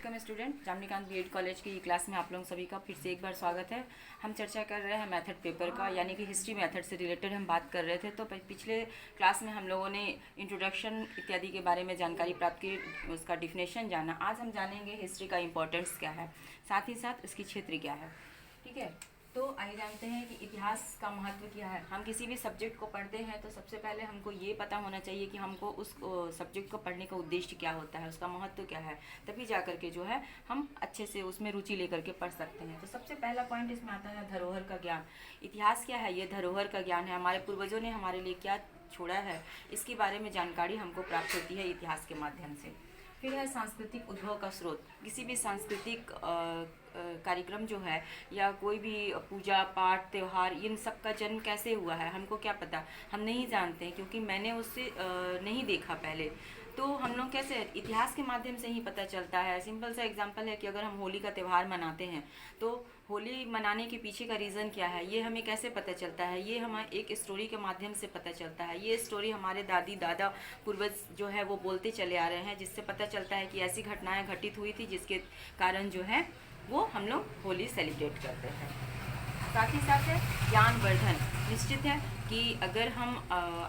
Welcome student, जामनीकांत BEd college की class में आप लोगों सभी का फिर से एक बार स्वागत है। हम चर्चा कर रहे हैं मेथड पेपर का, यानी कि हिस्ट्री मेथड से रिलेटेड हम बात कर रहे थे। तो पिछले क्लास में हम लोगों ने इंट्रोडक्शन इत्यादि के बारे में जानकारी प्राप्त की, उसका डिफिनेशन जाना। आज हम जानेंगे हिस्ट्री का इम्पोर्टेंस क्या है, साथ ही साथ इसकी क्षेत्र क्या है। ठीक है, तो आइए जानते हैं कि इतिहास का महत्व क्या है। हम किसी भी सब्जेक्ट को पढ़ते हैं तो सबसे पहले हमको ये पता होना चाहिए कि हमको उस सब्जेक्ट को पढ़ने का उद्देश्य क्या होता है, उसका महत्व क्या है, तभी जा कर के जो है हम अच्छे से उसमें रुचि लेकर के पढ़ सकते हैं। तो सबसे पहला पॉइंट इसमें आता है धरोहर का ज्ञान। इतिहास क्या है? ये धरोहर का ज्ञान है। हमारे पूर्वजों ने हमारे लिए क्या छोड़ा है, इसके बारे में जानकारी हमको प्राप्त होती है इतिहास के माध्यम से। फिर है सांस्कृतिक उद्भव का स्रोत। किसी भी सांस्कृतिक कार्यक्रम जो है या कोई भी पूजा पाठ त्यौहार, इन सब का जन्म कैसे हुआ है हमको क्या पता, हम नहीं जानते हैं, क्योंकि मैंने उससे नहीं देखा पहले। तो हम लोग कैसे, इतिहास के माध्यम से ही पता चलता है। सिंपल सा एग्जांपल है कि अगर हम होली का त्यौहार मनाते हैं तो होली मनाने के पीछे का रीज़न क्या है, ये हमें कैसे पता चलता है? ये हमें एक स्टोरी के माध्यम से पता चलता है। ये स्टोरी हमारे दादी दादा पूर्वज जो है वो बोलते चले आ रहे हैं, जिससे पता चलता है कि ऐसी घटनाएं घटित हुई थी जिसके कारण जो है वो हम लोग होली सेलिब्रेट करते हैं। साथ ही साथ है ज्ञान वर्धन। निश्चित है कि अगर हम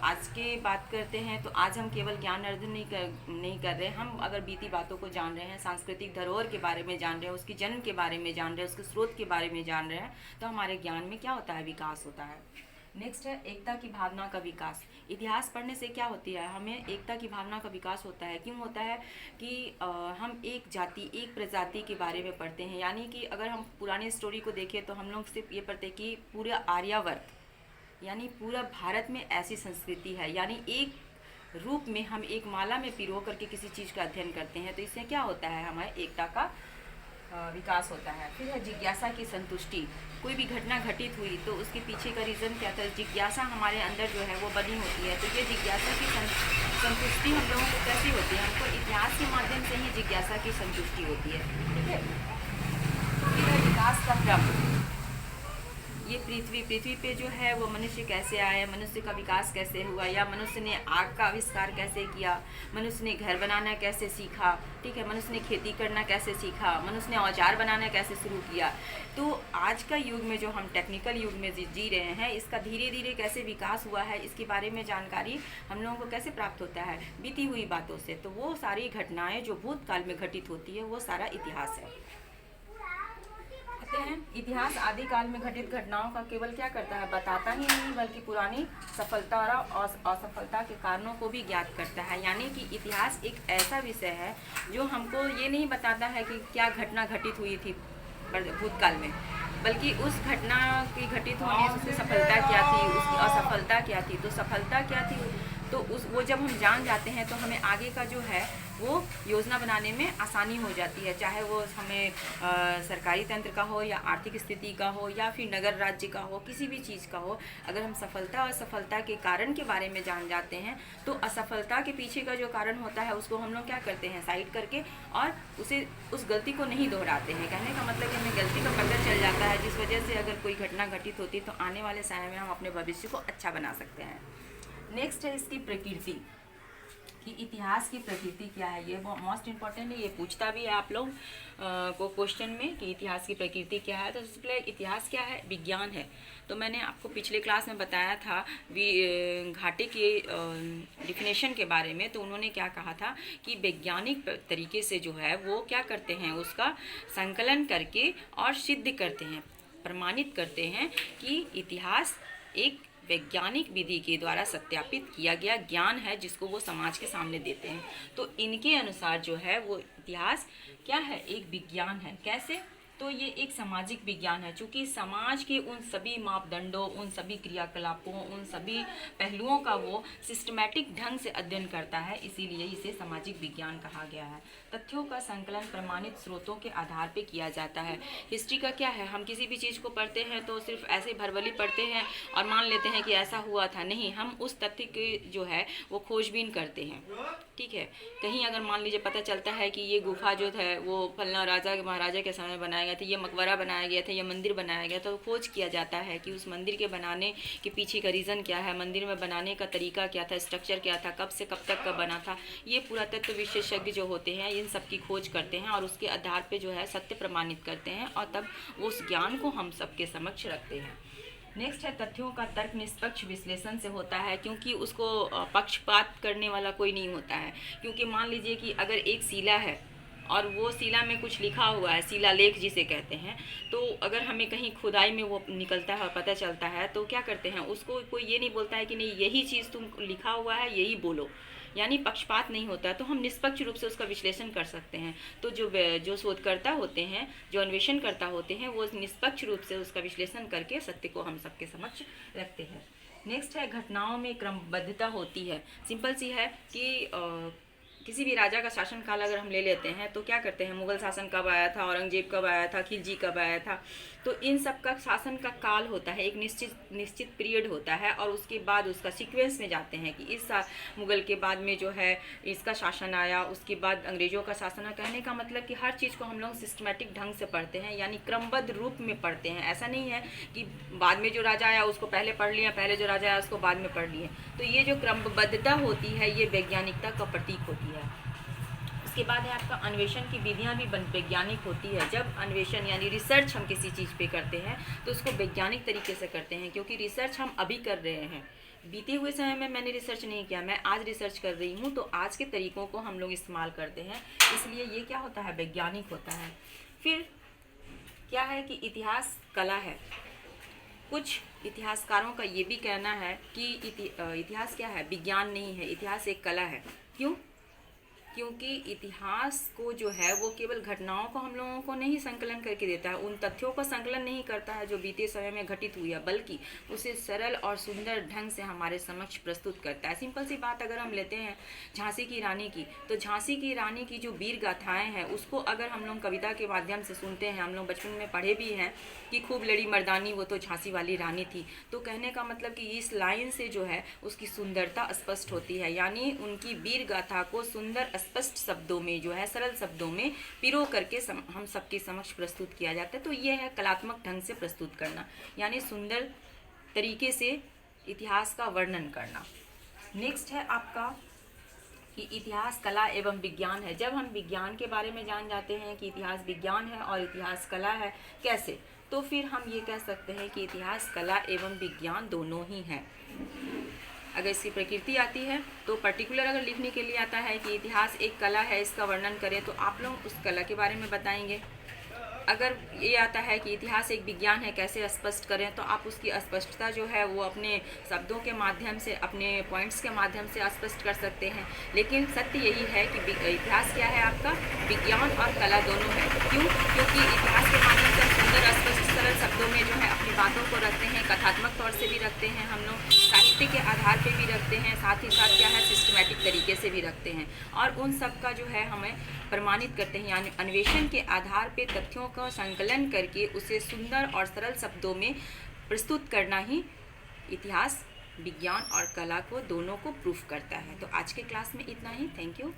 आज के बात करते हैं तो आज हम केवल ज्ञान अर्जन नहीं कर रहे। हम अगर बीती बातों को जान रहे हैं, सांस्कृतिक धरोहर के बारे में जान रहे हैं, उसकी जन्म के बारे में जान रहे हैं, उसके स्रोत के बारे में जान रहे हैं, तो हमारे ज्ञान में क्या होता है, विकास होता है। नेक्स्ट है एकता की भावना का विकास। इतिहास पढ़ने से क्या होती है, हमें एकता की भावना का विकास होता है। क्यों होता है कि हम एक जाति, एक प्रजाति के बारे में पढ़ते हैं। यानी कि अगर हम पुरानी स्टोरी को देखें तो हम लोग सिर्फ ये पढ़ते हैं कि पूरा आर्यावर्त यानी पूरा भारत में ऐसी संस्कृति है, यानी एक रूप में हम एक माला में पिरो करके किसी चीज़ का अध्ययन करते हैं। तो इससे क्या होता है, हमारे एकता का विकास होता है। फिर है जिज्ञासा की संतुष्टि। कोई भी घटना घटित हुई तो उसके पीछे का रीज़न क्या था, जिज्ञासा हमारे अंदर जो है वो बनी होती है। तो ये जिज्ञासा की संतुष्टि हम लोगों को कैसी होती है, हमको इतिहास के माध्यम से ही जिज्ञासा की संतुष्टि होती है। ठीक है, फिर है विकास का क्रम। ये पृथ्वी पे जो है वो मनुष्य कैसे आया, मनुष्य का विकास कैसे हुआ, या मनुष्य ने आग का आविष्कार कैसे किया, मनुष्य ने घर बनाना कैसे सीखा, ठीक है, मनुष्य ने खेती करना कैसे सीखा, मनुष्य ने औजार बनाना कैसे शुरू किया। तो आज का युग में जो हम टेक्निकल युग में जी रहे हैं, इसका धीरे धीरे कैसे विकास हुआ है, इसके बारे में जानकारी हम लोगों को कैसे प्राप्त होता है, बीती हुई बातों से। तो वो सारी घटनाएँ जो भूतकाल में घटित होती है वो सारा इतिहास है। हैं इतिहास आदिकाल में घटित घटनाओं का केवल क्या करता है, बताता ही नहीं बल्कि पुरानी सफलता और असफलता के कारणों को भी ज्ञात करता है। यानी कि इतिहास एक ऐसा विषय है जो हमको ये नहीं बताता है कि क्या घटना घटित हुई थी भूतकाल में, बल्कि उस घटना की घटित होने से उसकी सफलता क्या थी, उसकी असफलता क्या थी। तो सफलता क्या थी तो वो जब हम जान जाते हैं तो हमें आगे का जो है वो योजना बनाने में आसानी हो जाती है। चाहे वो हमें सरकारी तंत्र का हो या आर्थिक स्थिति का हो या फिर नगर राज्य का हो, किसी भी चीज़ का हो, अगर हम सफलता और असफलता के कारण के बारे में जान जाते हैं तो असफलता के पीछे का जो कारण होता है उसको हम लोग क्या करते हैं, साइड करके और उस गलती को नहीं दोहराते हैं। कहने का मतलब कि हमें गलती का पता चल जाता है, जिस वजह से अगर कोई घटना घटित होती तो आने वाले समय में हम अपने भविष्य को अच्छा बना सकते हैं। नेक्स्ट है इसकी प्रकृति, कि इतिहास की प्रकृति क्या है। ये मोस्ट इम्पॉर्टेंट है, ये पूछता भी है आप लोग को क्वेश्चन में कि इतिहास की प्रकृति क्या है। तो सबसे पहले इतिहास क्या है, विज्ञान है। तो मैंने आपको पिछले क्लास में बताया था घाटे के डिफिनेशन के बारे में। तो उन्होंने क्या कहा था कि वैज्ञानिक तरीके से जो है वो क्या करते हैं, उसका संकलन करके और सिद्ध करते हैं, प्रमाणित करते हैं कि इतिहास एक वैज्ञानिक विधि के द्वारा सत्यापित किया गया ज्ञान है जिसको वो समाज के सामने देते हैं। तो इनके अनुसार जो है वो इतिहास क्या है, एक विज्ञान है। कैसे, तो ये एक सामाजिक विज्ञान है। चूँकि समाज के उन सभी मापदंडों, उन सभी क्रियाकलापों, उन सभी पहलुओं का वो सिस्टमैटिक ढंग से अध्ययन करता है, इसीलिए इसे सामाजिक विज्ञान कहा गया है। तथ्यों का संकलन प्रमाणित स्रोतों के आधार पर किया जाता है। हिस्ट्री का क्या है, हम किसी भी चीज़ को पढ़ते हैं तो सिर्फ ऐसे भरवली पढ़ते हैं और मान लेते हैं कि ऐसा हुआ था। नहीं, हम उस तथ्य के जो है वो खोजबीन करते हैं। ठीक है, कहीं अगर मान लीजिए पता चलता है कि ये गुफा जो है वो फलना राजा महाराजा के समय बनाया गया था, ये मकबरा बनाया गया था, ये मंदिर बनाया गया था, तो खोज किया जाता है कि उस मंदिर के बनाने के पीछे का रीज़न क्या है, मंदिर में बनाने का तरीका क्या था, स्ट्रक्चर क्या था, कब से कब तक का बना था। ये पुरातत्व विशेषज्ञ जो होते हैं इन सब की खोज करते हैं और उसके आधार पर जो है सत्य प्रमाणित करते हैं और तब वो उस ज्ञान को हम सबके समक्ष रखते हैं। नेक्स्ट है तथ्यों का तर्क निष्पक्ष विश्लेषण से होता है, क्योंकि उसको पक्षपात करने वाला कोई नहीं होता है। क्योंकि मान लीजिए कि अगर एक शिला है और वो शिला में कुछ लिखा हुआ है, शिलालेख जिसे कहते हैं, तो अगर हमें कहीं खुदाई में वो निकलता है और पता चलता है तो क्या करते हैं, उसको कोई ये नहीं बोलता है कि नहीं यही चीज़ तुम लिखा हुआ है यही बोलो, यानी पक्षपात नहीं होता है। तो हम निष्पक्ष रूप से उसका विश्लेषण कर सकते हैं। तो जो शोधकर्ता होते हैं, जो अन्वेषण करता होते हैं, वो निष्पक्ष रूप से उसका विश्लेषण करके सत्य को हम सबके समक्ष रखते हैं। नेक्स्ट है घटनाओं में क्रमबद्धता होती है। सिंपल सी है कि किसी भी राजा का शासनकाल अगर हम ले लेते हैं तो क्या करते हैं, मुगल शासन कब आया था, औरंगजेब कब आया था, खिलजी कब आया था, तो इन सब का शासन का काल होता है, एक निश्चित पीरियड होता है और उसके बाद उसका सीक्वेंस में जाते हैं कि इस मुगल के बाद में जो है इसका शासन आया, उसके बाद अंग्रेज़ों का शासन आया। कहने का मतलब कि हर चीज़ को हम लोग सिस्टमेटिक ढंग से पढ़ते हैं, यानी क्रमबद्ध रूप में पढ़ते हैं। ऐसा नहीं है कि बाद में जो राजा आया उसको पहले पढ़ लिया, पहले जो राजा आया उसको बाद में पढ़ लिए। तो ये जो क्रमबद्धता होती है ये वैज्ञानिकता का प्रतीक होती है। उसके बाद है आपका अन्वेषण की विधियां भी वैज्ञानिक होती है। जब अन्वेषण यानी रिसर्च हम किसी चीज़ पे करते हैं तो उसको वैज्ञानिक तरीके से करते हैं, क्योंकि रिसर्च हम अभी कर रहे हैं। बीते हुए समय में मैंने रिसर्च नहीं किया, मैं आज रिसर्च कर रही हूँ, तो आज के तरीक़ों को हम लोग इस्तेमाल करते हैं, इसलिए ये क्या होता है, वैज्ञानिक होता है। फिर क्या है कि इतिहास कला है। कुछ इतिहासकारों का ये भी कहना है कि इतिहास क्या है, विज्ञान नहीं है, इतिहास एक कला है। क्यों? क्योंकि इतिहास को जो है वो केवल घटनाओं को हम लोगों को नहीं संकलन करके देता है, उन तथ्यों का संकलन नहीं करता है जो बीते समय में घटित हुई है, बल्कि उसे सरल और सुंदर ढंग से हमारे समक्ष प्रस्तुत करता है। सिंपल सी बात अगर हम लेते हैं झांसी की रानी की, तो झांसी की रानी की जो वीर गाथाएँ हैं उसको अगर हम लोग कविता के माध्यम से सुनते हैं, हम लोग बचपन में पढ़े भी हैं कि खूब लड़ी मर्दानी वो तो झांसी वाली रानी थी, तो कहने का मतलब कि इस लाइन से जो है उसकी सुंदरता स्पष्ट होती है, यानी उनकी वीर गाथा को सुंदर स्पष्ट शब्दों में जो है, सरल शब्दों में पिरो करके हम सबके समक्ष प्रस्तुत किया जाता है। तो ये है कलात्मक ढंग से प्रस्तुत करना, यानी सुंदर तरीके से इतिहास का वर्णन करना। नेक्स्ट है आपका कि इतिहास कला एवं विज्ञान है। जब हम विज्ञान के बारे में जान जाते हैं कि इतिहास विज्ञान है और इतिहास कला है, कैसे, तो फिर हम ये कह सकते हैं कि इतिहास कला एवं विज्ञान दोनों ही हैं। अगर इसकी प्रकृति आती है तो पर्टिकुलर अगर लिखने के लिए आता है कि इतिहास एक कला है, इसका वर्णन करें, तो आप लोग उस कला के बारे में बताएंगे। अगर ये आता है कि इतिहास एक विज्ञान है, कैसे स्पष्ट करें, तो आप उसकी स्पष्टता जो है वो अपने शब्दों के माध्यम से, अपने पॉइंट्स के माध्यम से स्पष्ट कर सकते हैं। लेकिन सत्य यही है कि इतिहास क्या है आपका, विज्ञान और कला दोनों है। क्यों? क्योंकि इतिहास के माध्यम से सुंदर स्पष्ट सरल शब्दों में जो है अपनी बातों को रखते हैं, कथात्मक तौर से भी रखते हैं, हम लोग साहित्य के आधार पर भी रखते हैं, साथ ही साथ क्या है सिस्टमेटिक तरीके से भी रखते हैं, और उन सब का जो है हमें प्रमाणित करते हैं, यानी अन्वेषण के आधार पे तथ्यों का संकलन करके उसे सुंदर और सरल शब्दों में प्रस्तुत करना ही इतिहास विज्ञान और कला को दोनों को प्रूफ करता है। तो आज के क्लास में इतना ही। Thank you.